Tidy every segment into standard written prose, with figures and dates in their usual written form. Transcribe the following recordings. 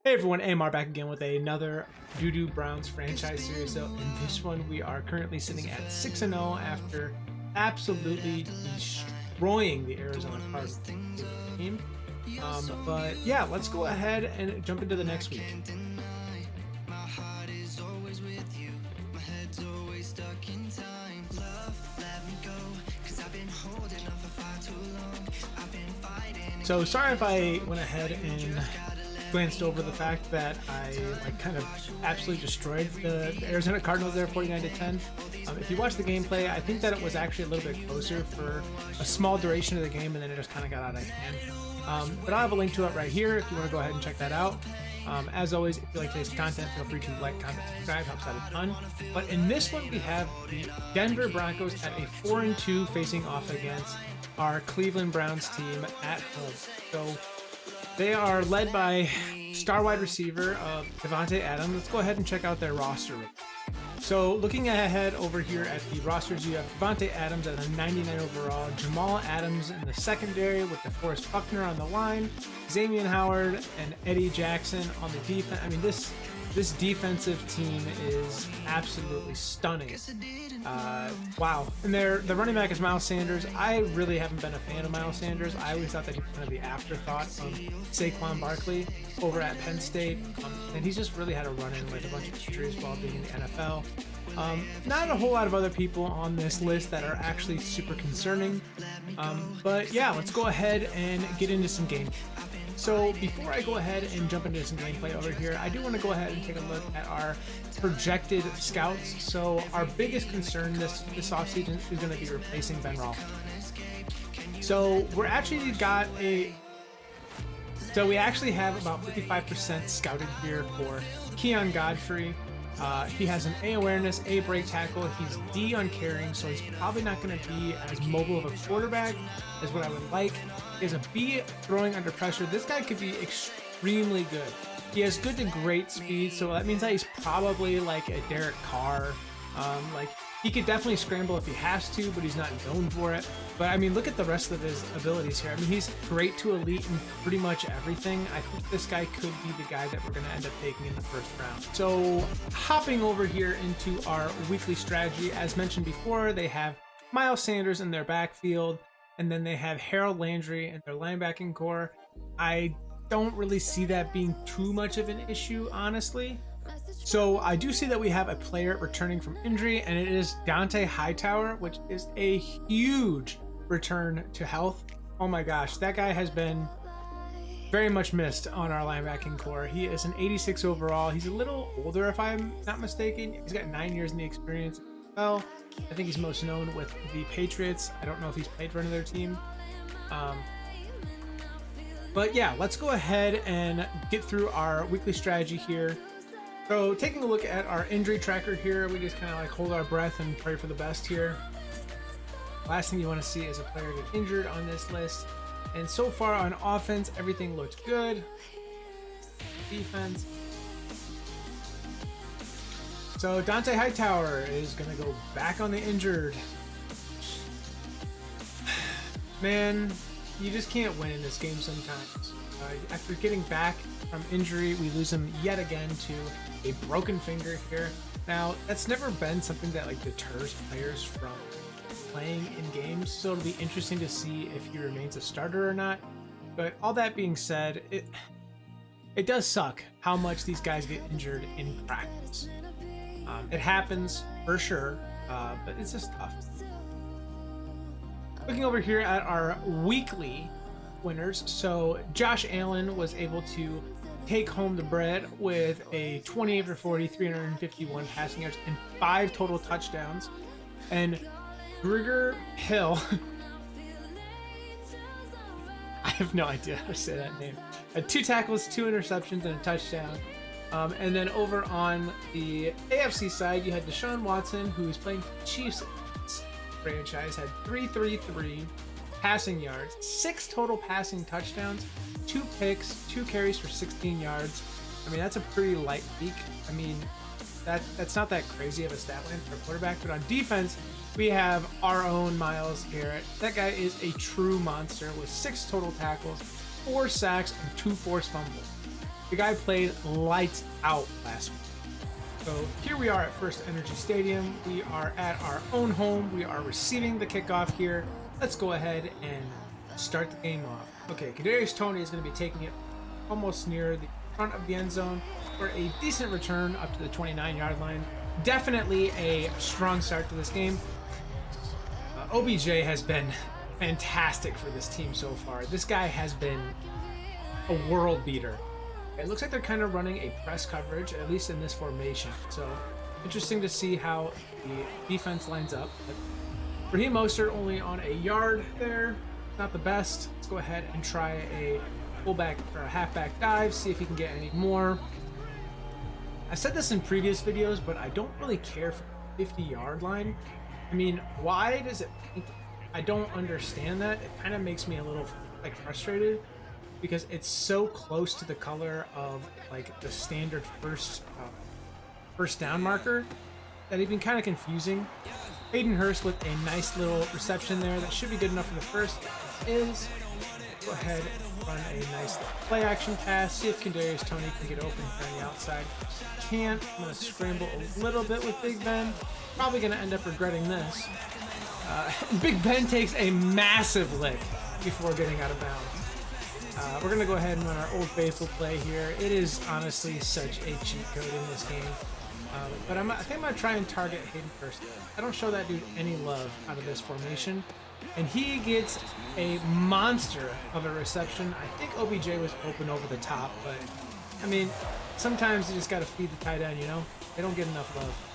Hey everyone, AMR back again with another Doo-Doo Browns franchise series. So in this one, we are currently sitting at 6-0 after absolutely destroying the Arizona Cardinals team. But yeah, let's go ahead and jump into the next week. So sorry if I went ahead and glanced over the fact that I kind of absolutely destroyed the Arizona Cardinals there 49-10. If you watch the gameplay, I think that it was actually a little bit closer for a small duration of the game, and then it just kind of got out of hand. But I'll have a link to it right here if you want to go ahead and check that out. As always, if you like today's content, feel free to like, comment, subscribe, helps out a ton. But in this one, we have the Denver Broncos at a 4-2 facing off against our Cleveland Browns team at home. So they are led by star wide receiver Davante Adams. Let's go ahead and check out their roster. So looking ahead over here at the rosters, you have Dante Adams at a 99 overall, Jamal Adams in the secondary with DeForest Buckner on the line, Xavier Howard and Eddie Jackson on the defense. I mean, this defensive team is absolutely stunning. Wow. And the running back is Miles Sanders. I really haven't been a fan of Miles Sanders. I always thought that he was kind of the afterthought of Saquon Barkley over at Penn State. And he's just really had a run-in with a bunch of injuries while being in the NFL. Not a whole lot of other people on this list that are actually super concerning. But yeah, let's go ahead and get into some game. So before I go ahead and jump into some gameplay over here, I do want to go ahead and take a look at our projected scouts. So our biggest concern this offseason is going to be replacing Ben Roethlisberger. So we actually have about 55% scouted here for Keon Godfrey. He has an A awareness, A break tackle. He's D on carrying, so he's probably not going to be as mobile of a quarterback as what I would like. He has a B throwing under pressure. This guy could be extremely good. He has good to great speed, so that means that he's probably like a Derek Carr. He could definitely scramble if he has to, but he's not known for it. But I mean, look at the rest of his abilities here. I mean, he's great to elite in pretty much everything. I think this guy could be the guy that we're going to end up taking in the first round. So hopping over here into our weekly strategy, as mentioned before, they have Miles Sanders in their backfield, and then they have Harold Landry in their linebacking core. I don't really see that being too much of an issue, honestly. So I do see that we have a player returning from injury, and it is Dante Hightower, which is a huge return to health. Oh my gosh, that guy has been very much missed on our linebacking core. He is an 86 overall. He's a little older, if I'm not mistaken. He's got 9 years in the experience. Well, I think he's most known with the Patriots. I don't know if he's played for another team. But yeah, let's go ahead and get through our weekly strategy here. So taking a look at our injury tracker here, we just kind of like hold our breath and pray for the best here. Last thing you want to see is a player get injured on this list. And so far on offense, everything looks good. Defense. So Dante Hightower is going to go back on the injured. Man, you just can't win in this game sometimes. After getting back from injury, we lose him yet again to a broken finger here. Now, that's never been something that like deters players from playing in games, so it'll be interesting to see if he remains a starter or not. But all that being said, it does suck how much these guys get injured in practice. It happens for sure, but it's just tough. Looking over here at our weekly winners, so Josh Allen was able to take home the bread with a 28 for 40, 351 passing yards and 5 total touchdowns. And Grigor Hill, I have no idea how to say that name, had 2 tackles, 2 interceptions, and a touchdown. And then over on the AFC side, you had Desean Watson, who is playing for the Chiefs franchise, had 333 passing yards, 6 total passing touchdowns, 2 picks, 2 carries for 16 yards. I mean, that's a pretty light week. I mean, that's not that crazy of a stat line for a quarterback. But on defense, we have our own Myles Garrett. That guy is a true monster with 6 total tackles, 4 sacks, and 2 forced fumbles. The guy played lights out last week. So here we are at FirstEnergy Stadium. We are at our own home. We are receiving the kickoff here. Let's go ahead and start the game off. Okay, Kadarius Toney is going to be taking it almost near the front of the end zone for a decent return up to the 29-yard line. Definitely a strong start to this game. OBJ has been fantastic for this team so far. This guy has been a world beater. It looks like they're kind of running a press coverage, at least in this formation. So interesting to see how the defense lines up. But Raheem Mostert only on a yard there. Not the best. Let's go ahead and try a fullback or a halfback dive, see if he can get any more. I've said this in previous videos, but I don't really care for the 50-yard line. I mean, why does it? I don't understand that. It kind of makes me a little like frustrated because it's so close to the color of like the standard first down marker that it'd been kind of confusing. Hayden Hurst with a nice little reception there. That should be good enough for the first. It is. Go ahead and run a nice play action pass. See if Kadarius Toney can get open on the outside. Can't. I'm going to scramble a little bit with Big Ben. Probably going to end up regretting this. Big Ben takes a massive lick before getting out of bounds. We're going to go ahead and run our Old Faithful play here. It is honestly such a cheat code in this game. But I think I'm going to try and target Hayden first. I don't show that dude any love out of this formation. And he gets a monster of a reception. I think OBJ was open over the top, but I mean, sometimes you just got to feed the tight end, you know? They don't get enough love.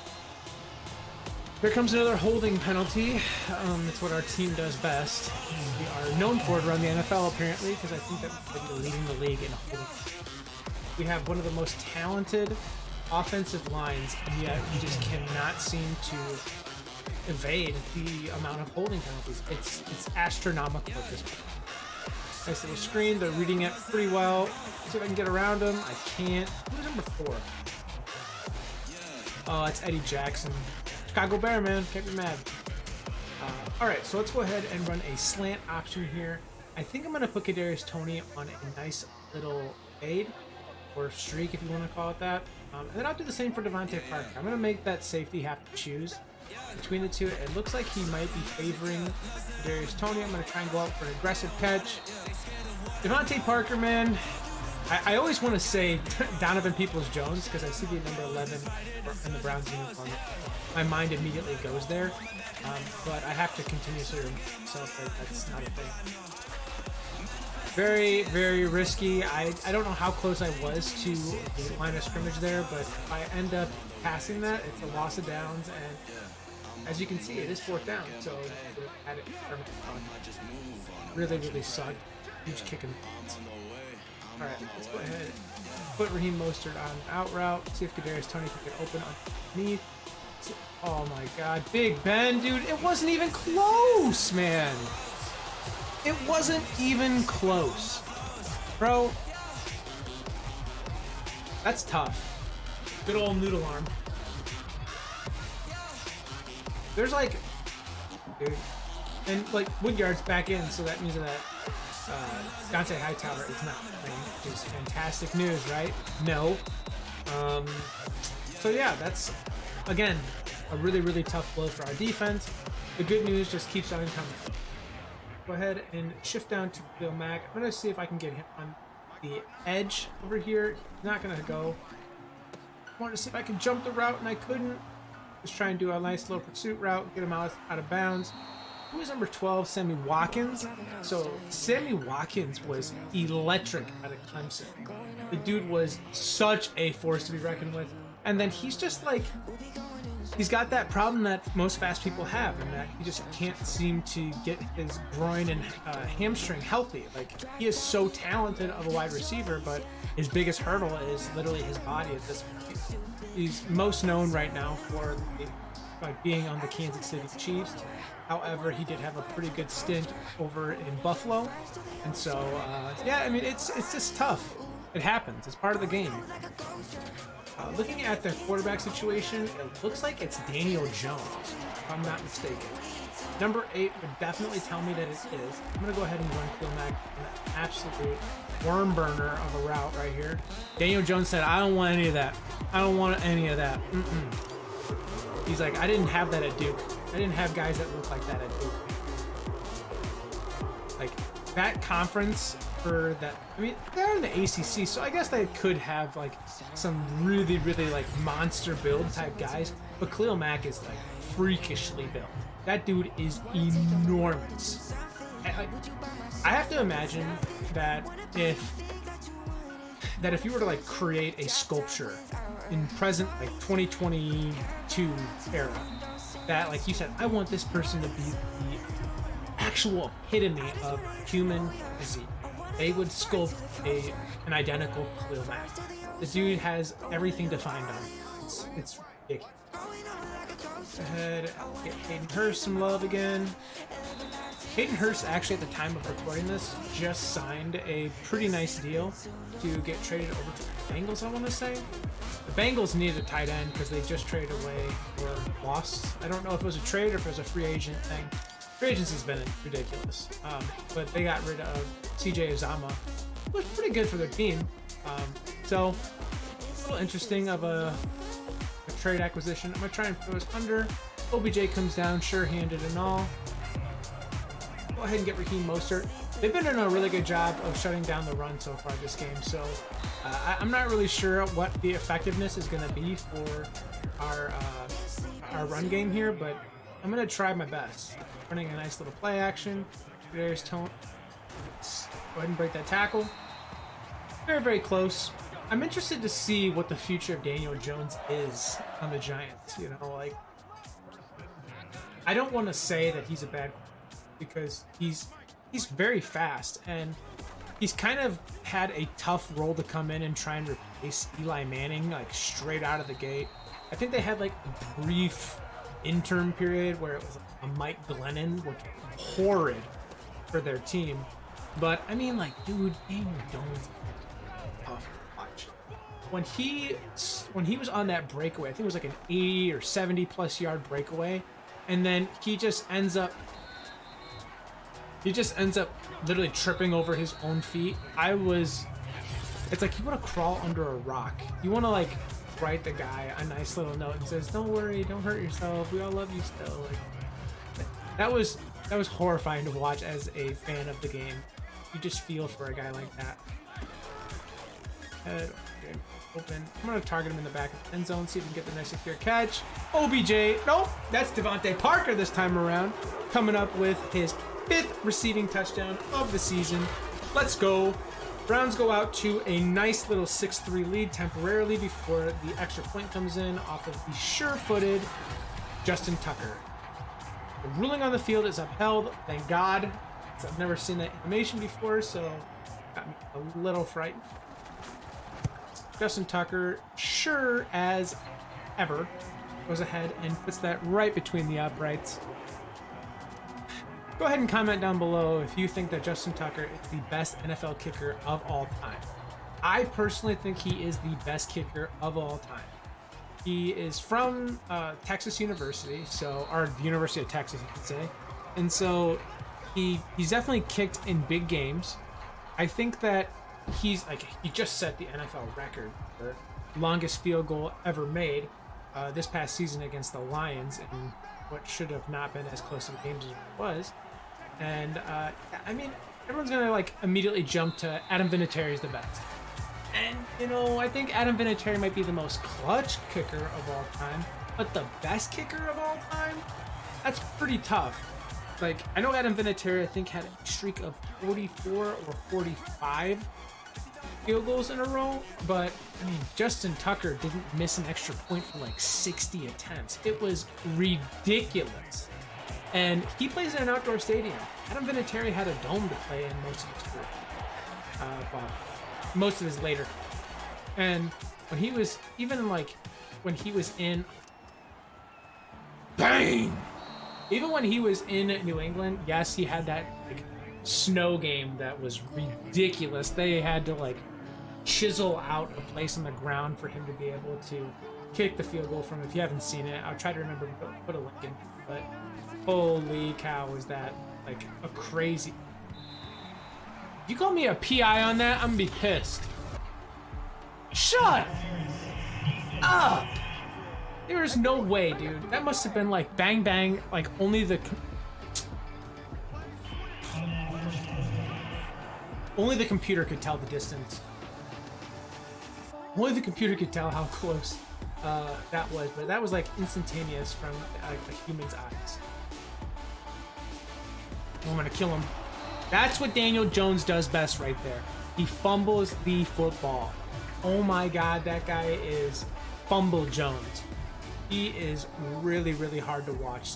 Here comes another holding penalty. It's what our team does best. We are known for it around the NFL, apparently, because I think that we're leading the league in holding. We have one of the most talented offensive lines, and yet we just cannot seem to evade the amount of holding penalties. It's astronomical at this point. Nice little screen. They're reading it pretty well. See if I can get around them. I can't. Who's number 4? Oh, it's Eddie Jackson. Chicago Bear, man. Can't be mad. All right, so let's go ahead and run a slant option here. I think I'm going to put Kadarius Toney on a nice little fade or streak, if you want to call it that. And then I'll do the same for Devontae Parker. I'm going to make that safety have to choose between the two. It looks like he might be favoring Kadarius Toney. I'm going to try and go out for an aggressive catch. Devontae Parker, man. I always want to say Donovan Peoples-Jones because I see the number 11 in the Browns uniform. My mind immediately goes there. But I have to continuously remind myself that that's not a thing. Very, very risky. I don't know how close I was to the line of scrimmage there, but if I end up passing that, it's a loss of downs, and as you can see, it is 4th down, so had it really, really sucked. Huge kick in the pants. All right, let's go ahead and put Raheem Mostert on out route. See if Kadarius Toney can get open underneath. Oh my God, Big Ben, dude! It wasn't even close, man. It wasn't even close, bro. That's tough. Good old noodle arm. There's like, dude, and like Woodyard's back in, so that means that Dante Hightower is not playing, which is fantastic news, right? No. So yeah, that's again a really, really tough blow for our defense. The good news just keeps on coming. Go ahead and shift down to Bill Mack. I'm going to see if I can get him on the edge over here. He's not going to go. I wanted to see if I could jump the route, and I couldn't. Just try and do a nice little pursuit route, get him out of bounds. Who is number 12? Sammy Watkins. So Sammy Watkins was electric out of Clemson. The dude was such a force to be reckoned with. And then he's just like, he's got that problem that most fast people have, and that he just can't seem to get his groin and hamstring healthy. Like, he is so talented of a wide receiver, but his biggest hurdle is literally his body at this point. He's most known right now for being on the Kansas City Chiefs. However, he did have a pretty good stint over in Buffalo, and so yeah, I mean, it's just tough. It happens. It's part of the game. Looking at the quarterback situation, it looks like it's Daniel Jones, if I'm not mistaken. Number 8 would definitely tell me that it is. I'm going to go ahead and run Khalil Mack an absolute worm burner of a route right here. Daniel Jones said, I don't want any of that. I don't want any of that. He's like, I didn't have that at Duke. I didn't have guys that look like that at Duke. Like, that conference for that, I mean, they're in the ACC, so I guess they could have, like, some really, really, like, monster build type guys. But Khalil Mack is, like, freakishly built. That dude is enormous. I have to imagine that if you were to like create a sculpture in present like 2022 era, that like you said, I want this person to be the actual epitome of human physique, they would sculpt an identical Khalil Mack. The dude has everything defined on him. It's ridiculous. Go ahead, get Hayden Hurst some love again. Hayden Hurst actually at the time of recording this just signed a pretty nice deal to get traded over to the Bengals, I want to say. The Bengals needed a tight end because they just traded away or lost. I don't know if it was a trade or if it was a free agent thing. Free agency's been ridiculous. But they got rid of CJ Uzomah, who was pretty good for their team. So, a little interesting of a trade acquisition. I'm going to try and throw this under. OBJ comes down, sure-handed and all. Go ahead and get Raheem Mostert. They've been doing a really good job of shutting down the run so far this game, so I'm not really sure what the effectiveness is going to be for our run game here, but I'm going to try my best. Running a nice little play action. There's Tone. Let's go ahead and break that tackle. Very, very close. I'm interested to see what the future of Daniel Jones is on the Giants. You know, like, I don't want to say that he's a bad because he's very fast and he's kind of had a tough role to come in and try and replace Eli Manning like straight out of the gate. I think they had like a brief intern period where it was a Mike Glennon, which was horrid for their team. But I mean, like, dude, Daniel Jones is tough to watch. When he was on that breakaway, I think it was like an 80 or 70 plus yard breakaway, and then he just ends up literally tripping over his own feet. It's like you want to crawl under a rock. You want to like write the guy a nice little note and says, "Don't worry, don't hurt yourself. We all love you still." Like, that was horrifying to watch as a fan of the game. You just feel for a guy like that. Head open. I'm gonna target him in the back of the end zone, see if we can get the nice secure catch. OBJ, nope, that's Devontae Parker this time around, coming up with his 5th receiving touchdown of the season. Let's go. Browns go out to a nice little 6-3 lead temporarily before the extra point comes in off of the sure-footed Justin Tucker. The ruling on the field is upheld, thank God. I've never seen that animation before, so got me a little frightened. Justin Tucker, sure as ever, goes ahead and puts that right between the uprights. Go ahead and comment down below if you think that Justin Tucker is the best NFL kicker of all time. I personally think he is the best kicker of all time. He is from Texas University, or the University of Texas, you could say. And so he's definitely kicked in big games. I think that he just set the NFL record for longest field goal ever made this past season against the Lions in what should have not been as close of a game as it was. And I mean, everyone's gonna like immediately jump to Adam Vinatieri's the best. And you know, I think Adam Vinatieri might be the most clutch kicker of all time, but the best kicker of all time? That's pretty tough. Like, I know Adam Vinatieri, I think, had a streak of 44 or 45 field goals in a row, but I mean, Justin Tucker didn't miss an extra point for like 60 attempts. It was ridiculous. And he plays in an outdoor stadium. Adam Vinatieri had a dome to play in most of his career. Most of his later. And when he was, bang! Even when he was in New England, yes, he had that like snow game that was ridiculous. They had to like chisel out a place on the ground for him to be able to kick the field goal from. If you haven't seen it, I'll try to remember to put a link in. But holy cow, was that like a crazy... If you call me a PI on that, I'm gonna be pissed. Shut up! There is no way, dude. That must have been like bang bang, like only the computer could tell the distance. Only the computer could tell how close that was, but that was like instantaneous from a human's eyes. I'm gonna kill him. That's what Daniel Jones does best right there. He fumbles the football. Oh my God, that guy is Fumble Jones. He is really, really hard to watch.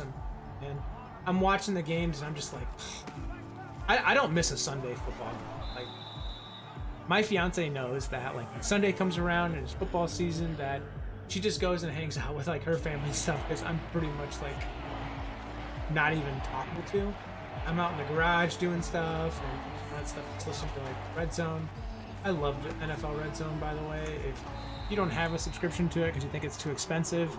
And I'm watching the games and I'm just like, I don't miss a Sunday football game. Like, my fiance knows that like when Sunday comes around and it's football season, that she just goes and hangs out with like her family and stuff, because I'm pretty much like not even talking to. I'm out in the garage doing stuff and all that stuff. Just listening to like Red Zone. I love NFL Red Zone, by the way. If you don't have a subscription to it because you think it's too expensive,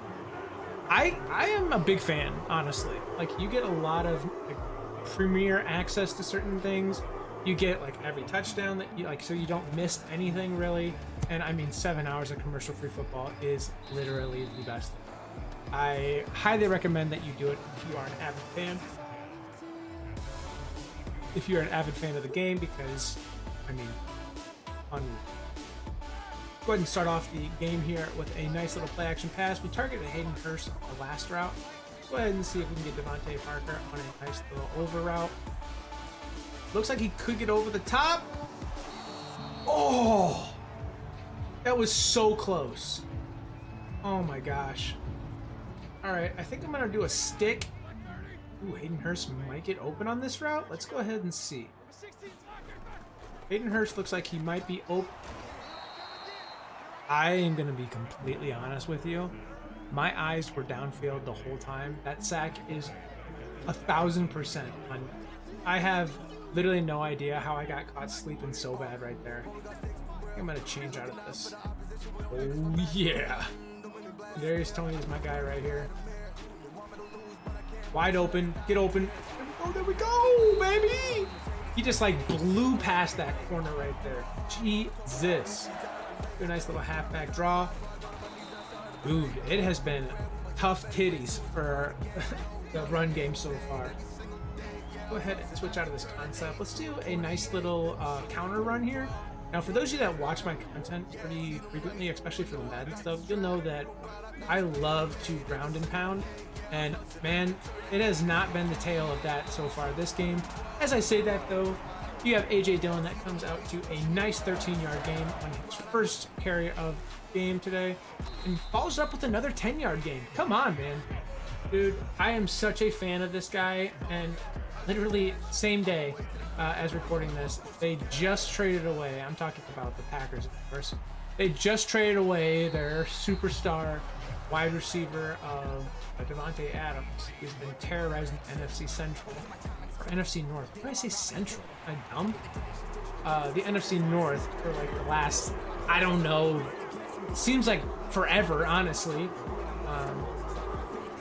I am a big fan, honestly. Like, you get a lot of like premier access to certain things. You get like every touchdown that you like, so you don't miss anything really. And I mean, 7 hours of commercial-free football is literally the best thing. I highly recommend that you do it if you are an avid fan. If you're an avid fan of the game, because I mean, go ahead and start off the game here with a nice little play action pass. We targeted Hayden Hurst on the last route. Go ahead and see if we can get Devontae Parker on a nice little over route. Looks like he could get over the top. Oh, that was so close. Oh my gosh. All right, I think I'm gonna do a stick. Ooh, Hayden Hurst might get open on this route. Let's go ahead and see. Hayden Hurst looks like he might be open. I am going to be completely honest with you. My eyes were downfield the whole time. That sack is 1,000% on. I have literally no idea how I got caught sleeping so bad right there. I think I'm going to change out of this. Oh, yeah. Darius Toney is my guy right here. Wide open. Get open. There we go, baby! He just like blew past that corner right there. Jesus. Do a nice little halfback draw. Dude, it has been tough titties for the run game so far. Go ahead and switch out of this concept. Let's do a nice little counter run here. Now, for those of you that watch my content pretty frequently, especially for the Madden stuff, you'll know that I love to ground and pound. And man, it has not been the tale of that so far this game. As I say that though, you have A.J. Dillon that comes out to a nice 13-yard game on his first carry of game today, and follows up with another 10-yard game. Come on, man. Dude, I am such a fan of this guy, and literally same day as recording this, they just traded away, I'm talking about the Packers, of course, they just traded away their superstar wide receiver of Davante Adams, who's been terrorizing NFC Central, or NFC North. Why did I say Central? Am I dumb? The NFC North for like the last, I don't know, seems like forever, honestly.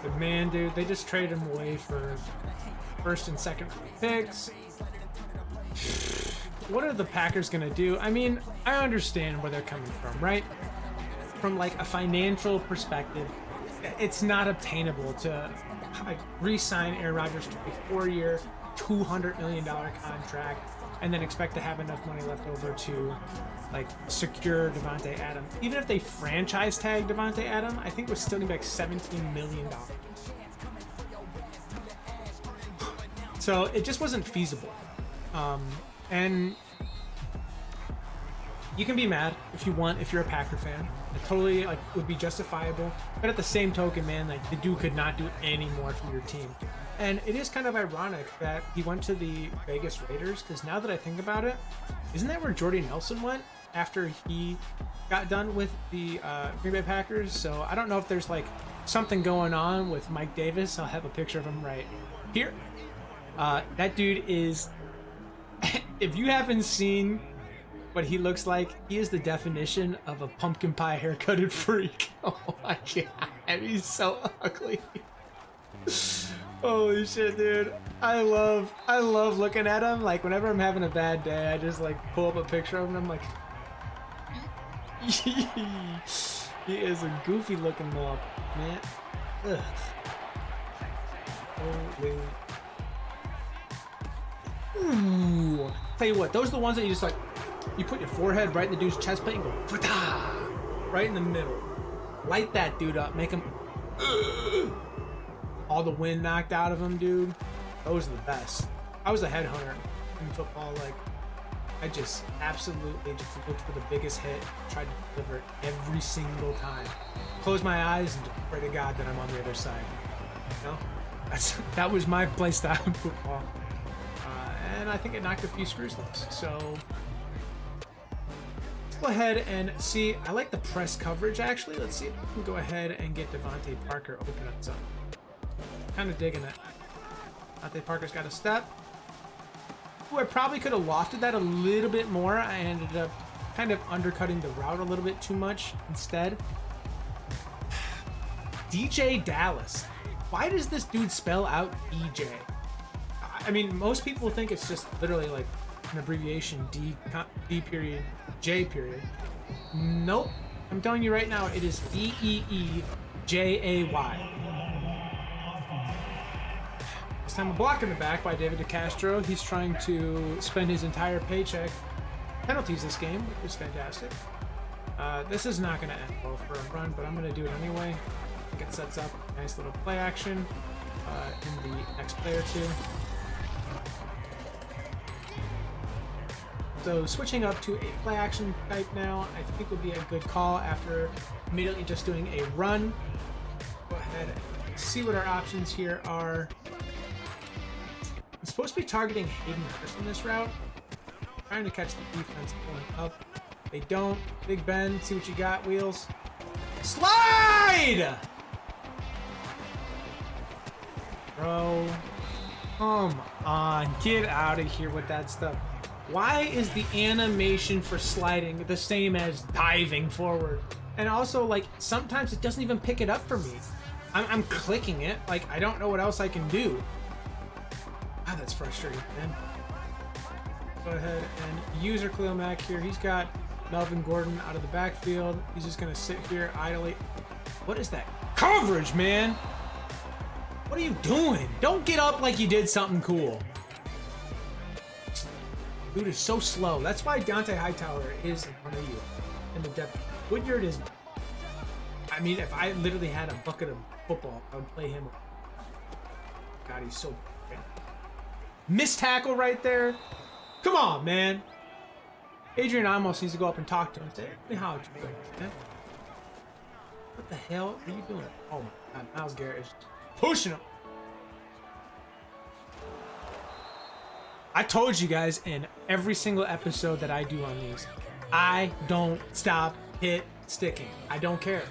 But man, dude, they just traded him away for first and second picks. What are the Packers gonna do? I mean, I understand where they're coming from, right? From like a financial perspective, it's not obtainable to re-sign Aaron Rodgers to a 4-year, $200 million contract and then expect to have enough money left over to like secure Davante Adams. Even if they franchise tag Davante Adams, I think it was still gonna be like $17 million. So it just wasn't feasible. And you can be mad if you want, if you're a Packer fan. It totally like would be justifiable. But at the same token, man, like the dude could not do any more for your team. And it is kind of ironic that he went to the Vegas Raiders, because now that I think about it, isn't that where Jordy Nelson went after he got done with the Green Bay Packers? So I don't know if there's like something going on with Mike Davis. I'll have a picture of him right here. That dude is, if you haven't seen what he looks like. He is the definition of a pumpkin pie haircutted freak. Oh my god, he's so ugly. Holy shit, dude. I love looking at him. Like, whenever I'm having a bad day, I just like pull up a picture of him and I'm like, he is a goofy looking mob, man. Ugh. Holy. Ooh. Tell you what, those are the ones that you just like, you put your forehead right in the dude's chest plate and go, Fata! Right in the middle. Light that dude up, make him all the wind knocked out of him, dude. Those are the best. I was a headhunter in football. Like, I just absolutely just looked for the biggest hit, tried to deliver it every single time. Close my eyes and just pray to God that I'm on the other side. You know? That was my play style in football. And I think it knocked a few screws loose. So let's go ahead and see. I like the press coverage, actually. Let's see if we can go ahead and get Devontae Parker open up something. Kind of digging it. Dante Parker's got a step. Ooh, I probably could have lofted that a little bit more. I ended up kind of undercutting the route a little bit too much instead. DJ Dallas. Why does this dude spell out DJ? I mean, most people think it's just literally like an abbreviation, D period, J period. Nope. I'm telling you right now, it is DEEJAY. This time a block in the back by David DeCastro. He's trying to spend his entire paycheck penalties this game, which is fantastic. This is not going to end well for a run, but I'm going to do it anyway. I think it sets up a nice little play action in the next play or two. So switching up to a play action type now, I think would be a good call after immediately just doing a run. Go ahead and see what our options here are. I'm supposed to be targeting Hayden Hurst in this route. Trying to catch the defense pulling up. They don't. Big Ben, see what you got, Wheels. Slide! Bro, come on, get out of here with that stuff. Why is the animation for sliding the same as diving forward? And also, like, sometimes it doesn't even pick it up for me. I'm clicking it. Like, I don't know what else I can do. Ah, that's frustrating, man. Go ahead and user Khalil Mack here. He's got Melvin Gordon out of the backfield. He's just going to sit here idly. What is that coverage, man? What are you doing? Don't get up like you did something cool. Dude is so slow. That's why Dante Hightower is in front of you in the depth. Woodyard is... I mean, if I literally had a bucket of football, I would play him. God, he's so bad. Missed tackle right there. Come on, man. Adrian Amos needs to go up and talk to him. Say, hey, how are you doing, man? What the hell are you doing? Oh my God, Myles Garrett is pushing him. I told you guys in every single episode that I do on these, I don't stop hit sticking. I don't care.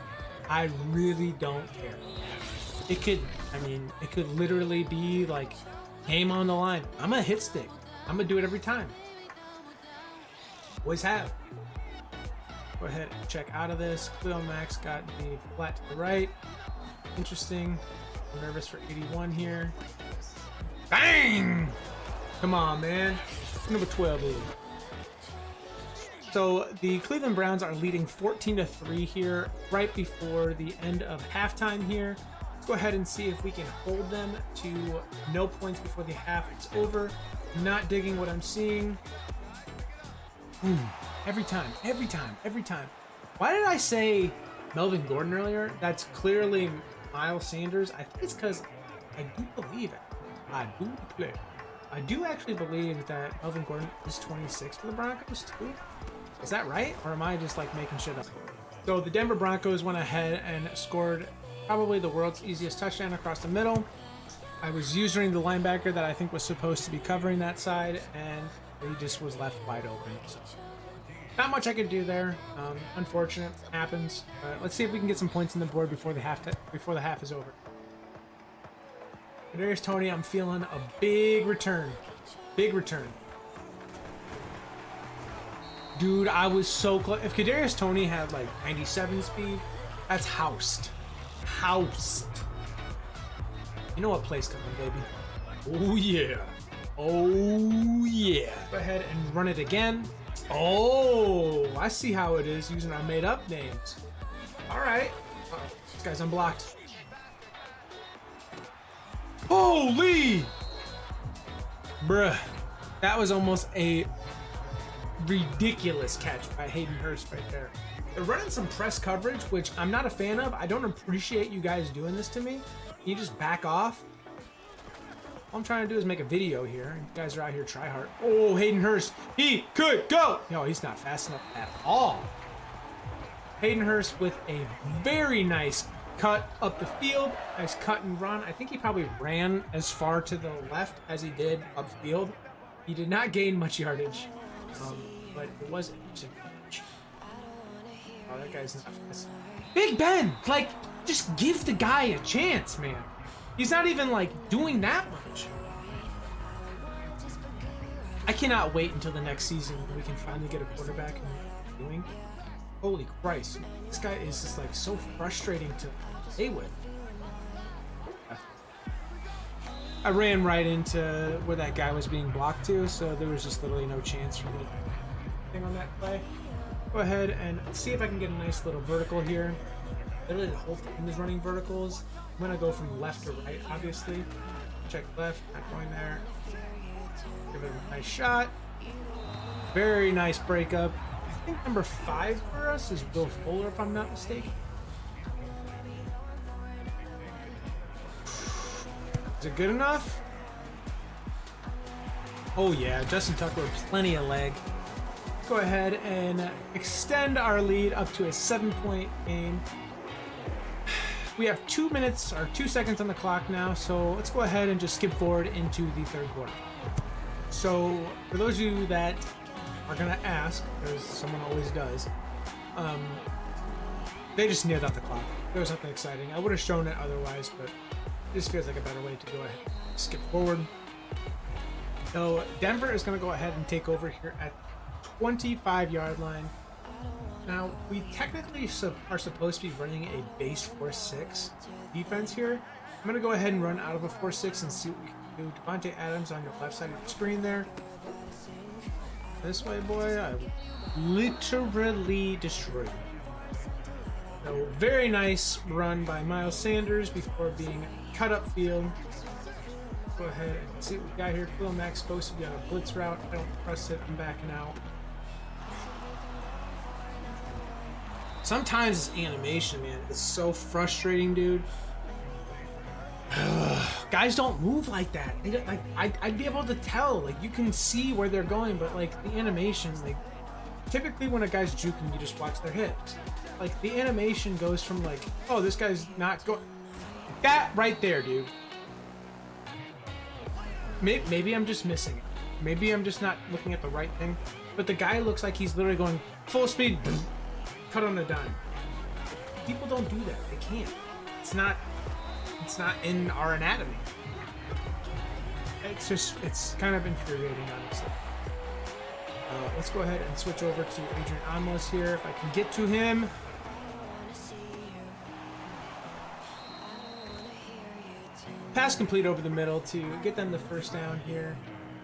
I really don't care. It could, I mean, it could literally be like game on the line. I'm a hit stick. I'm gonna do it every time. Always have. Go ahead and check out of this. Khalil Mack's got the flat to the right. Interesting. I'm nervous for 81 here. Bang! Come on, man. Number 12 lead. So the Cleveland Browns are leading 14-3 here, right before the end of halftime here. Let's go ahead and see if we can hold them to no points before the half is over. Not digging what I'm seeing. Every time. Why did I say Melvin Gordon earlier? That's clearly Miles Sanders. I think it's because I do believe it. I do actually believe that Melvin Gordon is 26 for the Broncos too. Is that right? Or am I just like making shit up? So the Denver Broncos went ahead and scored probably the world's easiest touchdown across the middle. I was using the linebacker that I think was supposed to be covering that side, and he just was left wide open. So not much I could do there. Unfortunate, happens. Let's see if we can get some points on the board before the half is over. There's Tony. I'm feeling a big return. Dude, I was so close. If Kadarius Toney had like 97 speed, that's housed. Housed. You know what play's coming, baby. Oh, yeah. Oh, yeah. Go ahead and run it again. Oh, I see how it is using our made-up names. All right. This guy's unblocked. Holy! Bruh. That was almost a ridiculous catch by Hayden Hurst right there. They're running some press coverage, which I'm not a fan of. I don't appreciate you guys doing this to me. Can you just back off? All I'm trying to do is make a video here. You guys are out here try hard. Oh, Hayden Hurst. He could go. No, he's not fast enough at all. Hayden Hurst with a very nice cut up the field. Nice cut and run. I think he probably ran as far to the left as he did upfield. He did not gain much yardage, but it was interesting. Oh, that guy's not fast. Big Ben, like, just give the guy a chance, man. He's not even like doing that much. I cannot wait until the next season when we can finally get a quarterback and doing. Holy Christ, this guy is just like so frustrating to play with. I ran right into where that guy was being blocked to, so there was just literally no chance for me thing on that play. Go ahead and see if I can get a nice little vertical here. Literally the whole team is running verticals. I'm gonna go from left to right, obviously. Check left, not going there. Give it a nice shot. Very nice breakup. I think number 5 for us is Will Fuller, if I'm not mistaken. Is it good enough? Oh yeah, Justin Tucker with plenty of leg. Let's go ahead and extend our lead up to a 7-point game. We have 2 minutes or 2 seconds on the clock now, so let's go ahead and just skip forward into the third quarter. So for those of you that are gonna ask, because someone always does, they just nailed out the clock. There was nothing exciting. I would have shown it otherwise, but this feels like a better way to go ahead and skip forward. So Denver is going to go ahead and take over here at 25-yard line. Now, we technically are supposed to be running a base 4-6 defense here. I'm going to go ahead and run out of a 4-6 and see what we can do. Devontae Adams on your left side of the screen there. This way, boy, I literally destroyed you. So very nice run by Miles Sanders before being cut up field. Go ahead and see what we got here. Khalil Mack's supposed to be on a blitz route. I don't trust it. I'm backing out. Sometimes this animation, man, is so frustrating, dude. Guys don't move like that. Like I'd be able to tell. Like you can see where they're going, but like the animation, like typically when a guy's juking, you just watch their hips. Like the animation goes from like, oh, this guy's not going. That right there, dude. Maybe I'm just missing it. Maybe I'm just not looking at the right thing. But the guy looks like he's literally going full speed, cut on a dime. People don't do that. They can't. It's not in our anatomy. It's kind of infuriating, honestly. Let's go ahead and switch over to Adrian Amos here. If I can get to him. Pass complete over the middle to get them the first down here.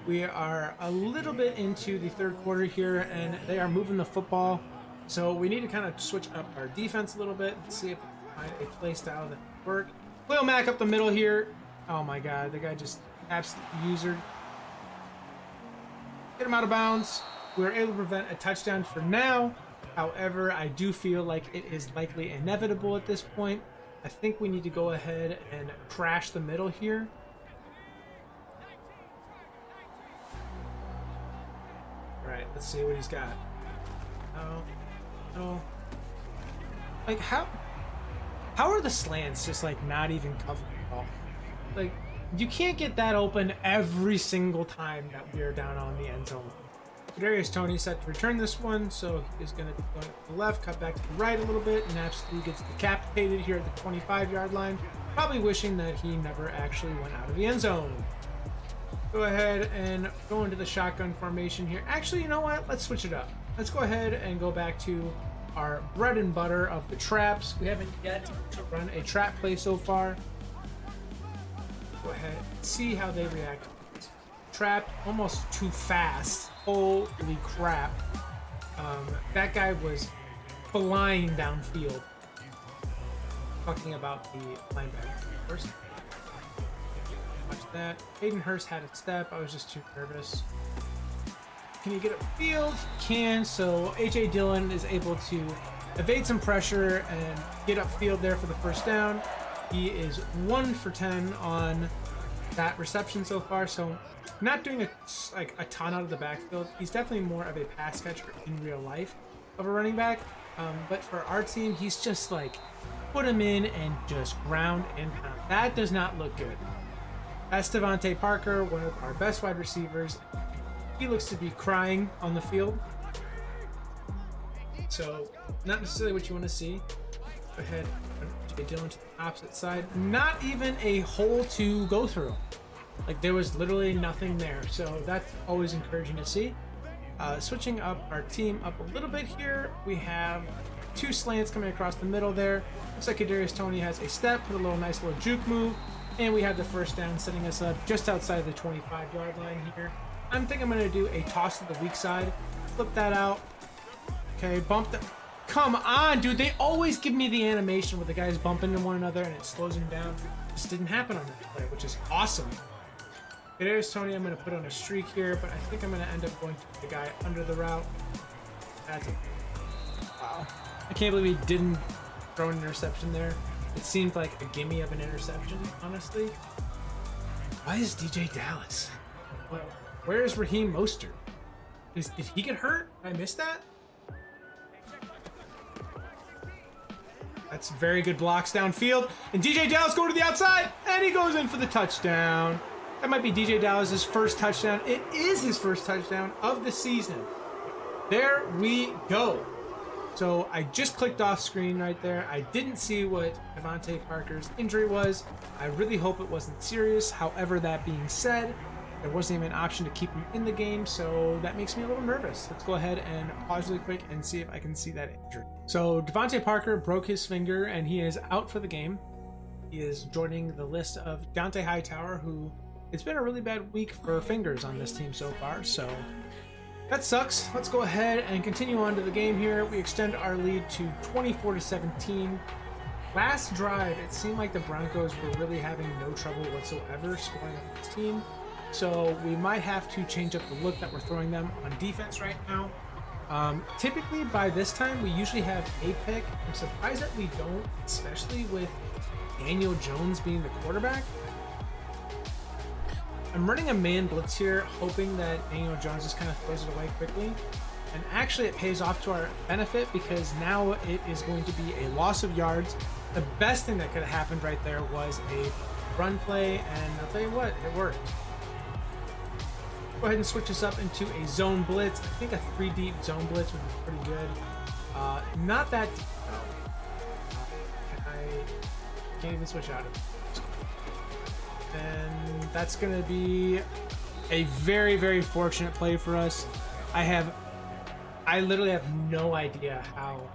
We are a little bit into the third quarter here, and they are moving the football. So we need to kind of switch up our defense a little bit and see if we can find a play style that will work. Khalil Mack up the middle here. Oh my God, the guy just absolutely usered. Get him out of bounds. We were able to prevent a touchdown for now. However, I do feel like it is likely inevitable at this point. I think we need to go ahead and crash the middle here. All right, let's see what he's got. Oh. Like how are the slants just like not even covered at all? Like you can't get that open every single time that we are down on the end zone. Kadarius Toney set to return this one, so he's going to go to the left, cut back to the right a little bit, and absolutely gets decapitated here at the 25-yard line. Probably wishing that he never actually went out of the end zone. Go ahead and go into the shotgun formation here. Actually, you know what? Let's switch it up. let's go ahead and go back to our bread and butter of the traps. We haven't yet run a trap play so far. Go ahead and see how they react. Trapped almost too fast. Holy crap. That guy was flying downfield. Talking about the linebacker first. Watch that. Hayden Hurst had a step. I was just too nervous. Can he get upfield? He can. So A.J. Dillon is able to evade some pressure and get upfield there for the first down. He is 1 for 10 on that reception so far. So not doing a ton out of the backfield. He's definitely more of a pass catcher in real life of a running back. But for our team, he's just like put him in and just ground and pound. That does not look good. That's Devontae Parker, one of our best wide receivers. He looks to be crying on the field. So, not necessarily what you want to see. Go ahead, Dillon to the opposite side. Not even a hole to go through. Like, there was literally nothing there. So, that's always encouraging to see. Switching up our team up a little bit here. We have 2 slants coming across the middle there. Looks like Kadarius Toney has a step, put a nice little juke move. And we have the first down, setting us up just outside the 25-yard line here. I think I'm going to do a toss to the weak side. Flip that out. Okay, bump the... Come on, dude. They always give me the animation where the guys bump into one another and it slows them down. This didn't happen on that play, which is awesome. Kadarius Toney, I'm going to put on a streak here, but I think I'm going to end up going to the guy under the route. That's it. Wow. I can't believe he didn't throw an interception there. It seemed like a gimme of an interception, honestly. Why is DJ Dallas? Where is Raheem Mostert? Did he get hurt? Did I miss that? That's very good blocks downfield. And DJ Dallas going to the outside, and he goes in for the touchdown. That might be DJ Dallas's first touchdown. It is his first touchdown of the season. There we go. So I just clicked off screen right there. I didn't see what Devontae Parker's injury was. I really hope it wasn't serious. However, that being said, there wasn't even an option to keep him in the game, so that makes me a little nervous. Let's go ahead and pause really quick and see if I can see that injury. So Devontae Parker broke his finger and he is out for the game. He is joining the list of Dante Hightower, who it's been a really bad week for fingers on this team so far, so that sucks. Let's go ahead and continue on to the game here. We extend our lead to 24-17. Last drive, it seemed like the Broncos were really having no trouble whatsoever scoring on this team. So we might have to change up the look that we're throwing them on defense right now. Typically by this time, we usually have a pick. I'm surprised that we don't, especially with Daniel Jones being the quarterback. I'm running a man blitz here, hoping that Daniel Jones just kind of throws it away quickly. And actually it pays off to our benefit because now it is going to be a loss of yards. The best thing that could have happened right there was a run play, and I'll tell you what, it worked. Go ahead and switch this up into a zone blitz. I think a 3-deep zone blitz would be pretty good. Not that deep, though. I can't even switch out of it. And that's going to be a very, very fortunate play for us. I literally have no idea how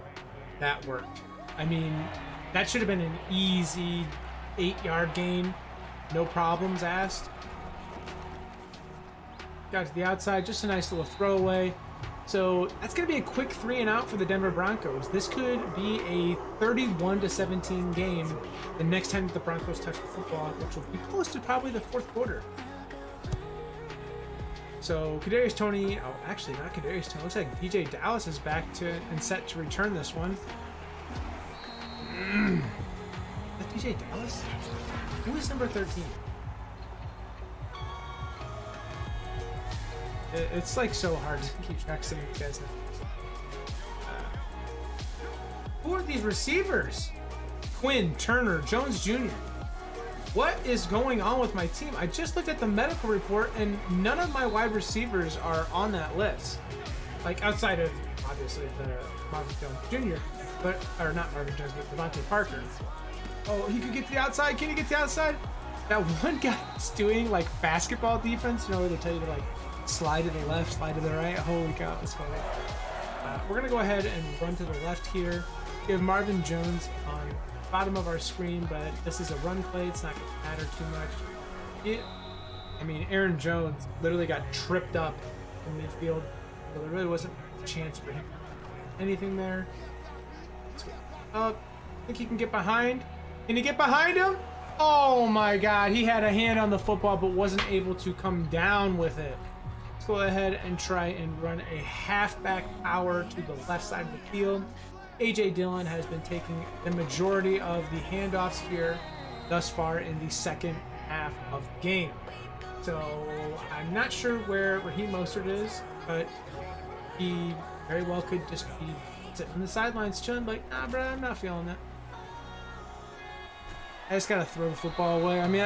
that worked. I mean, that should have been an easy 8-yard gain. No problems asked. Got to the outside, just a nice little throwaway. So that's going to be a quick 3 and out for the Denver Broncos. This could be a 31-17 game the next time that the Broncos touch the football, which will be close to probably the fourth quarter. So Kadarius Toney, oh, actually not Kadarius Toney. Looks like DJ Dallas is back to and set to return this one. Is that DJ Dallas? Who is number 13? It's like so hard to keep track of some of these guys. Who are these receivers? Quinn, Turner, Jones Jr. What is going on with my team? I just looked at the medical report and none of my wide receivers are on that list. Like outside of obviously the Marvin Jones Jr., but or not Marvin Jones, but Devontae Parker. Oh, he could get to the outside. Can he get to the outside? That one guy's doing like basketball defense, you know, where they tell you to like slide to the left, slide to the right. Holy cow, that's funny. We're going to go ahead and run to the left here. We have Marvin Jones on the bottom of our screen, but this is a run play. It's not going to matter too much. I mean, Aaron Jones literally got tripped up in midfield. So there really wasn't a chance for him. Anything there? I think he can get behind. Can he get behind him? Oh my God, he had a hand on the football but wasn't able to come down with it. Let's go ahead and try and run a halfback power to the left side of the field. AJ Dillon has been taking the majority of the handoffs here thus far in the second half of the game. So I'm not sure where Raheem Mostert is, but he very well could just be sitting on the sidelines chilling like, nah, bro, I'm not feeling that. I just gotta throw the football away. I mean,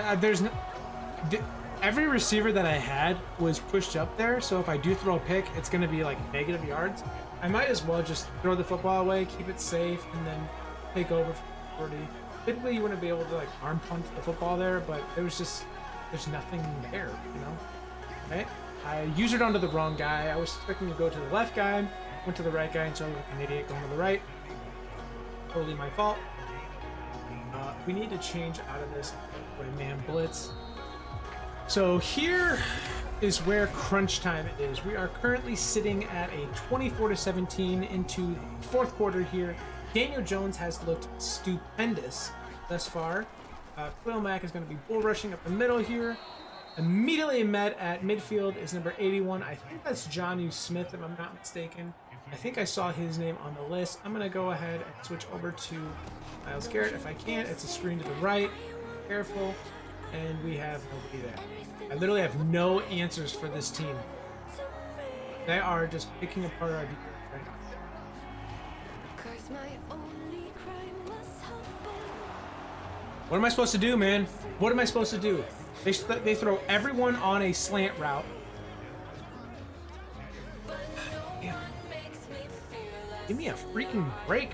every receiver that I had was pushed up there, so if I do throw a pick, it's gonna be like negative yards. I might as well just throw the football away, keep it safe, and then take over for 40. Typically, you wouldn't be able to like arm punch the football there, but there's nothing there, you know? Right? I usered onto the wrong guy. I was expecting to go to the left guy, went to the right guy, and so I looked like an idiot going to the right. Totally my fault. We need to change out of this man blitz. So here is where crunch time is. We are currently sitting at a 24-17 into the fourth quarter here. Daniel Jones has looked stupendous thus far. Khalil Mack is going to be bull rushing up the middle here. Immediately met at midfield is number 81. I think that's Jonnu Smith, if I'm not mistaken. I think I saw his name on the list. I'm going to go ahead and switch over to Myles Garrett. If I can, it's a screen to the right. Careful. And we have nobody there. I literally have no answers for this team. They are just picking apart our defense right now. What am I supposed to do, man? What am I supposed to do? They throw everyone on a slant route. Damn. Give me a freaking break.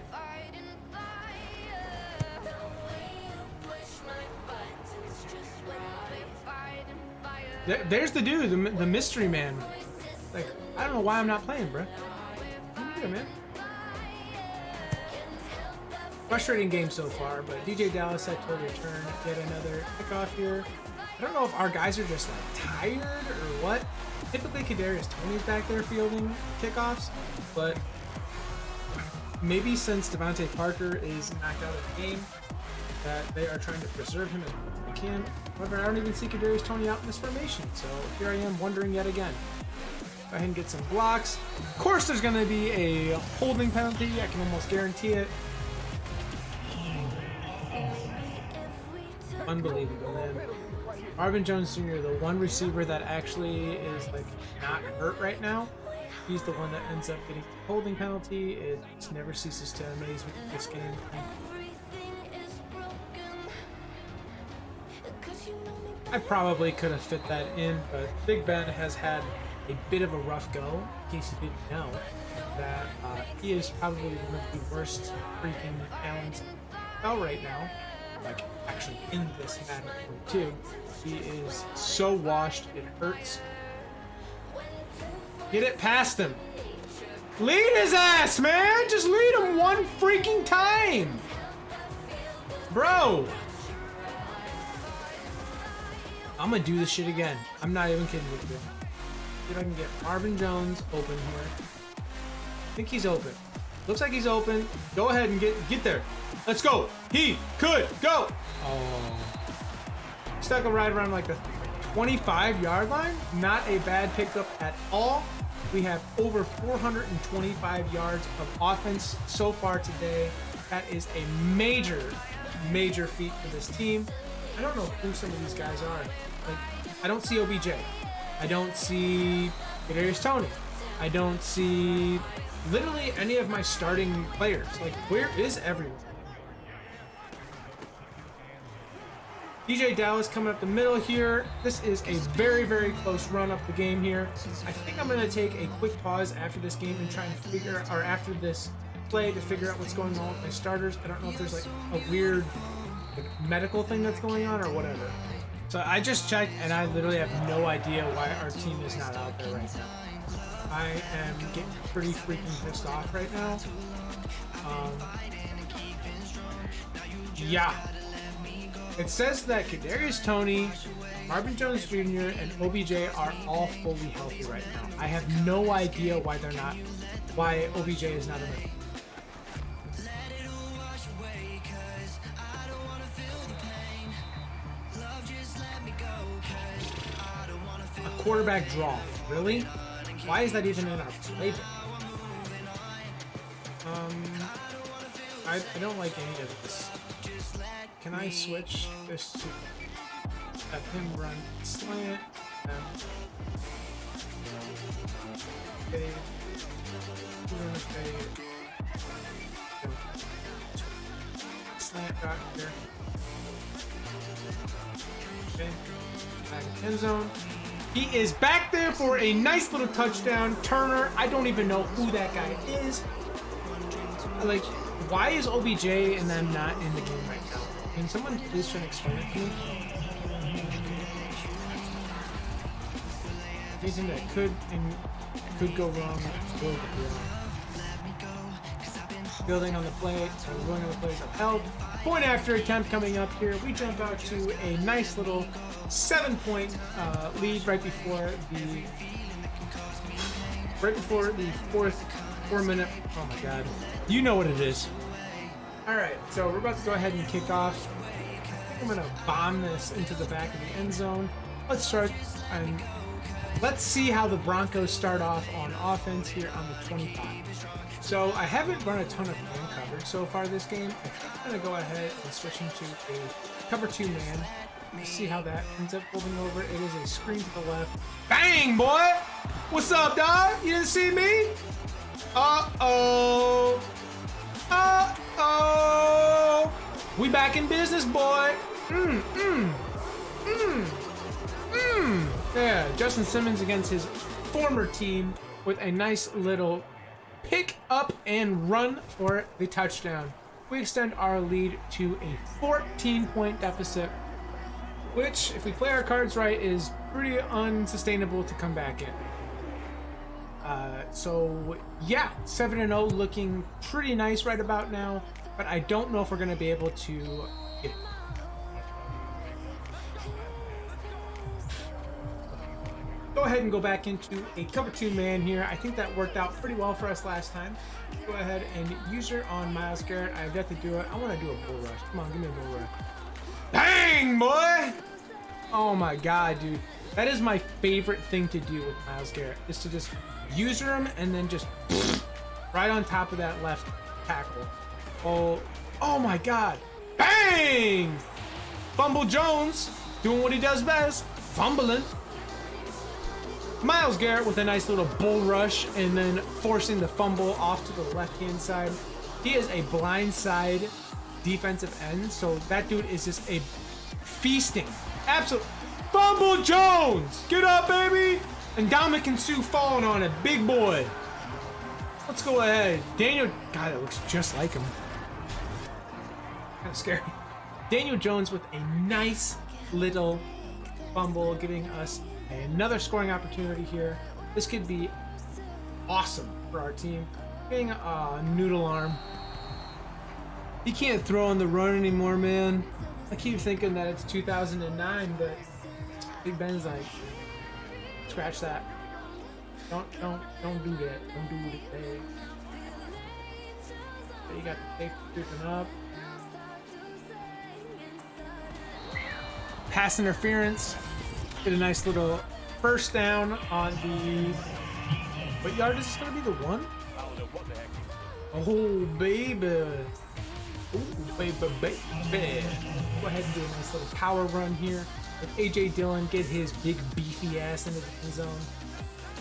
There's the dude, the mystery man. Like, I don't know why I'm not playing, bro. What are you doing, man? Frustrating game so far, but DJ Dallas set to return. Get another kickoff here. I don't know if our guys are just like tired or what. Typically, Kadarius Toney's back there fielding kickoffs, but maybe since Devontae Parker is knocked out of the game, that they are trying to preserve him as much as they can. However, I don't even see Kadarius Toney out in this formation, so here I am wondering yet again. Go ahead and get some blocks. Of course, there's going to be a holding penalty. I can almost guarantee it. Unbelievable, man. Marvin Jones Jr., the one receiver that actually is like not hurt right now, he's the one that ends up getting the holding penalty. It never ceases to amaze me in this game. I probably could have fit that in, but Big Ben has had a bit of a rough go. In case you didn't know, that he is probably one of the worst freaking talents out right now. Like, actually in this matter too. He is so washed, it hurts. Get it past him. Lead his ass, man! Just lead him one freaking time! Bro! I'm gonna do this shit again. I'm not even kidding with you. See if I can get Marvin Jones open here. I think he's open. Looks like he's open. Go ahead and get there. Let's go. He could go. Oh. Stuck him right around like the 25-yard line. Not a bad pickup at all. We have over 425 yards of offense so far today. That is a major, major feat for this team. I don't know who some of these guys are. Like, I don't see OBJ. I don't see Kadarius Toney. I don't see literally any of my starting players. Like, where is everyone? DJ Dallas coming up the middle here. This is a very, very close run up the game here. I think I'm going to take a quick pause after this game and try and figure out, or after this play, to figure out what's going on with my starters. I don't know if there's like a weird like medical thing that's going on or whatever. So I just checked and I literally have no idea why our team is not out there right now. I am getting pretty freaking pissed off right now. Yeah. It says that Kadarius Toney, Marvin Jones Jr., and OBJ are all fully healthy right now. I have no idea why they're not, why OBJ is not in it. A quarterback draw, really? Why is that even in our playbook? I don't like any of this. Can I switch this to have him run slant? Okay. Slant back here. Okay. Back in end zone. He is back there for a nice little touchdown. Turner, I don't even know who that guy is. Like, why is OBJ and them not in the game right now? Can someone please try to explain it to me? Anything that could go wrong will go wrong. Building on the play, going on the plays upheld. Point after attempt coming up here. We jump out to a nice little 7-point lead right before the fourth 4-minute. Oh my God, you know what it is. All right, so we're about to go ahead and kick off. I'm gonna bomb this into the back of the end zone. Let's start and let's see how the Broncos start off on offense here on the 25. So I haven't run a ton of man coverage so far this game. I'm gonna go ahead and switch into a cover 2 man. Let's see how that ends up holding over. It is a screen to the left. Bang, boy! What's up, dog? You didn't see me? Uh-oh. Uh-oh. We back in business, boy. Yeah, Justin Simmons against his former team with a nice little pick up and run for the touchdown. We extend our lead to a 14-point deficit, which, if we play our cards right, is pretty unsustainable to come back in. So yeah, 7-0 looking pretty nice right about now, but I don't know if we're going to be able to get it. Go ahead and go back into a cover 2 man here. I think that worked out pretty well for us last time. Go ahead and user on Myles Garrett. I've got to do it. I want to do a bull rush. Come on, give me a bull rush. Bang, boy! Oh my God, dude. That is my favorite thing to do with Myles Garrett, is to just user him and then just right on top of that left tackle. Oh my God. Bang! Fumble Jones doing what he does best, fumbling. Myles Garrett with a nice little bull rush and then forcing the fumble off to the left-hand side. He is a blindside defensive end, so that dude is just a feasting. Absolute Fumble Jones! Get up, baby! And Dominican Sue falling on it. Big boy. Let's go ahead. Daniel, God, it looks just like him. Kind of scary. Daniel Jones with a nice little fumble, giving us another scoring opportunity here. This could be awesome for our team. Getting a noodle arm. He can't throw on the run anymore, man. I keep thinking that it's 2009, but Big Ben's like, scratch that. Don't do that. Don't do it, babe. You got the tape creeping up. Pass interference. Get a nice little first down on the. What yard is this going to be? The 1? Oh, baby. Ooh, baby. Go ahead and do a nice little power run here. With AJ Dillon, get his big beefy ass into the end zone.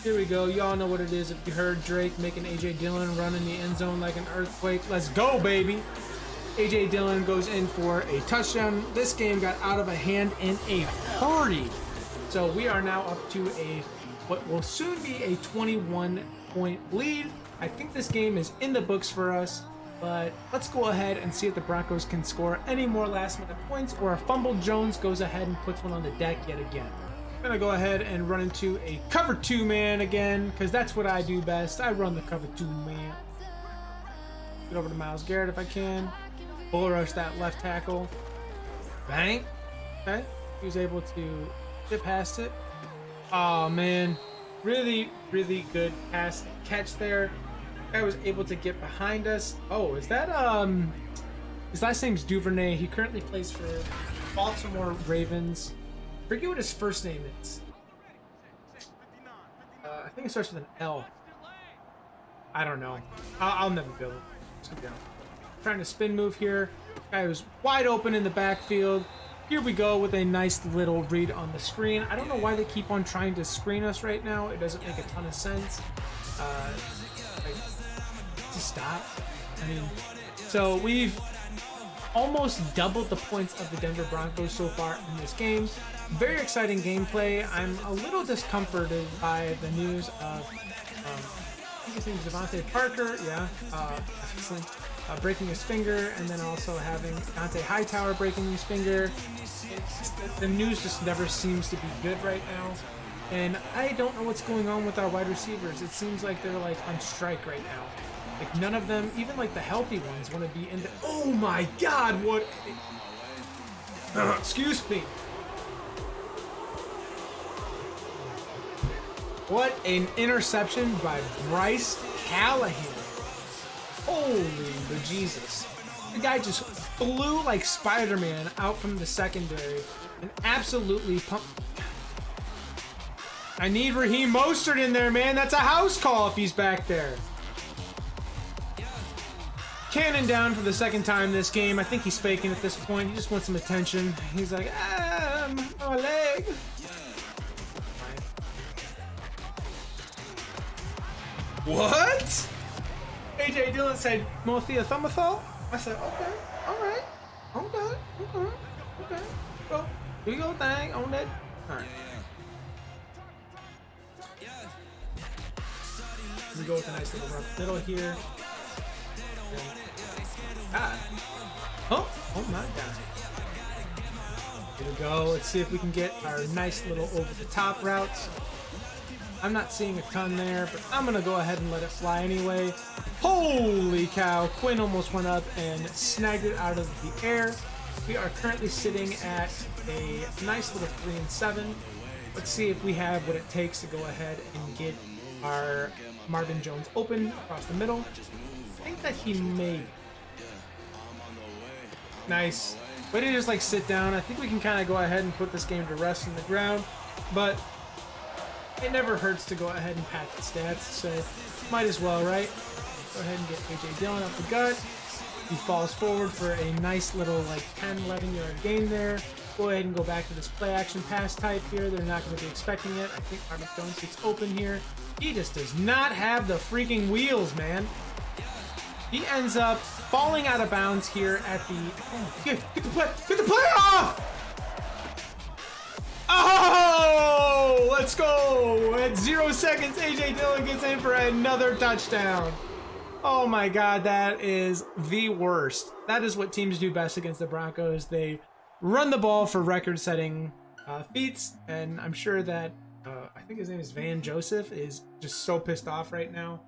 Here we go. Y'all know what it is. If you heard Drake making AJ Dillon run in the end zone like an earthquake, let's go, baby. AJ Dillon goes in for a touchdown. This game got out of a hand in a hurry. So we are now up to what will soon be a 21-point lead. I think this game is in the books for us, but let's go ahead and see if the Broncos can score any more last-minute points, or if Fumble Jones goes ahead and puts one on the deck yet again. I'm gonna go ahead and run into a cover 2 man again, because that's what I do best. I run the cover 2 man. Get over to Myles Garrett if I can. Bull rush that left tackle. Bang. Okay. He was able to get past it. Oh man. Really, really good pass catch there. I was able to get behind us. Oh, is that his last name's Duvernay. He currently plays for Baltimore Ravens. I forget what his first name is. I think it starts with an L. I don't know. I'll never be able to. Let's go. Trying to spin move here. Guy was wide open in the backfield. Here we go with a nice little read on the screen. I don't know why they keep on trying to screen us right now. It doesn't make a ton of sense. To stop. I mean, so we've almost doubled the points of the Denver Broncos so far in this game. Very exciting gameplay. I'm a little discomforted by the news of, I think his name is Devontae Parker, yeah, breaking his finger, and then also having Dante Hightower breaking his finger. The news just never seems to be good right now. And I don't know what's going on with our wide receivers. It seems like they're like on strike right now. Like none of them, even like the healthy ones, want to be in the. Oh my God! What? Excuse me. What an interception by Bryce Callahan! Holy Jesus! The guy just flew like Spider-Man out from the secondary and absolutely pumped. I need Raheem Mostert in there, man. That's a house call if he's back there. Cannon down for the second time this game. I think he's faking at this point. He just wants some attention. He's like, my leg. What? AJ Dillon said, Morphea-Thumathol? I said, okay, all right. Okay. Well, do your thing on that. All right. We go with a nice little rough middle here. Oh my God. Here we go. Let's see if we can get our nice little over the top routes. I'm not seeing a ton there, but I'm gonna go ahead and let it fly anyway. Holy cow. Quinn almost went up and snagged it out of the air. We are currently sitting at a nice little 3-7. Let's see if we have what it takes to go ahead and get our Marvin Jones open across the middle. I think that he may. Nice. Way to just like sit down. I think we can kind of go ahead and put this game to rest in the ground, but it never hurts to go ahead and pat the stats, so might as well, right? Go ahead and get AJ Dillon up the gut. He falls forward for a nice little like 10-11 yard gain there. Go ahead and go back to this play action pass type here. They're not going to be expecting it. I think Marvin Jones gets open here. He just does not have the freaking wheels, man. He ends up falling out of bounds here at the. Oh, get the play off! Oh, let's go! At 0 seconds, AJ Dillon gets in for another touchdown. Oh my God, that is the worst. That is what teams do best against the Broncos. They run the ball for record-setting feats, and I'm sure that I think his name is Van Joseph is just so pissed off right now.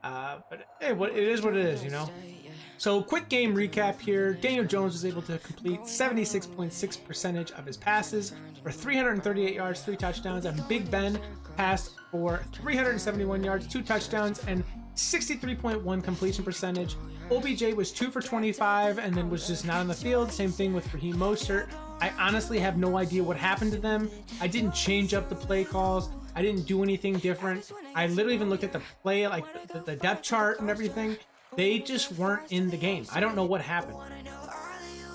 But hey, it is what it is, you know. So quick game recap here. Daniel Jones was able to complete 76.6% of his passes for 338 yards, 3 touchdowns, and Big Ben passed for 371 yards, 2 touchdowns, and 63.1 completion percentage. OBJ was 2 for 25 and then was just not on the field. Same thing with Raheem Mostert. I honestly have no idea what happened to them. I didn't change up the play calls. I didn't do anything different. I literally even looked at the play, like the depth chart and everything. They just weren't in the game. I don't know what happened.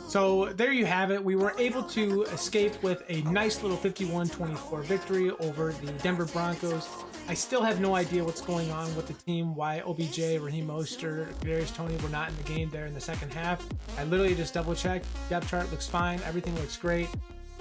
So there you have it. We were able to escape with a nice little 51-24 victory over the Denver Broncos. I still have no idea what's going on with the team, why OBJ, Raheem Mostert, Kadarius Toney were not in the game there in the second half. I literally just double checked. Depth chart looks fine. Everything looks great.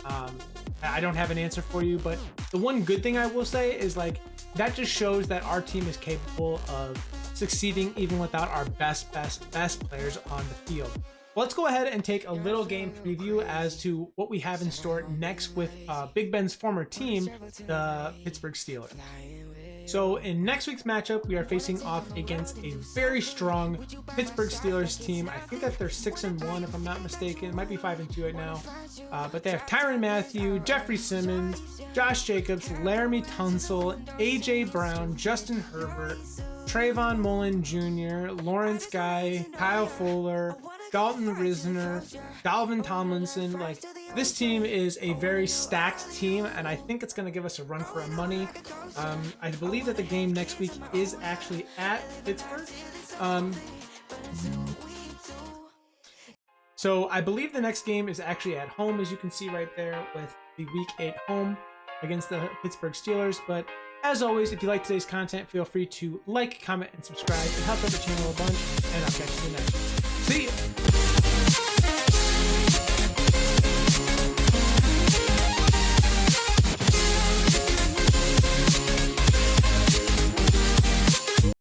I don't have an answer for you, but the one good thing I will say is like that just shows that our team is capable of succeeding even without our best players on the field. Well, let's go ahead and take a little game preview as to what we have in store next with Big Ben's former team, the Pittsburgh Steelers. So in next week's matchup, we are facing off against a very strong Pittsburgh Steelers team. I think that they're 6-1 if I'm not mistaken. It might be 5-2 right now. But they have Tyrann Mathieu, Jeffrey Simmons, Josh Jacobs, Laramie Tunsil, AJ Brown, Justin Herbert, Trayvon Mullen Jr., Lawrence Guy, Kyle Fuller, Dalton Risner, Dalvin Tomlinson. Like, this team is a very stacked team, and I think it's going to give us a run for our money. I believe that the game next week is actually at Pittsburgh. So I believe the next game is actually at home, as you can see right there, with the Week 8 home against the Pittsburgh Steelers. But as always, if you like today's content, feel free to like, comment, and subscribe. It helps out the channel a bunch, and I'll catch you next. See ya!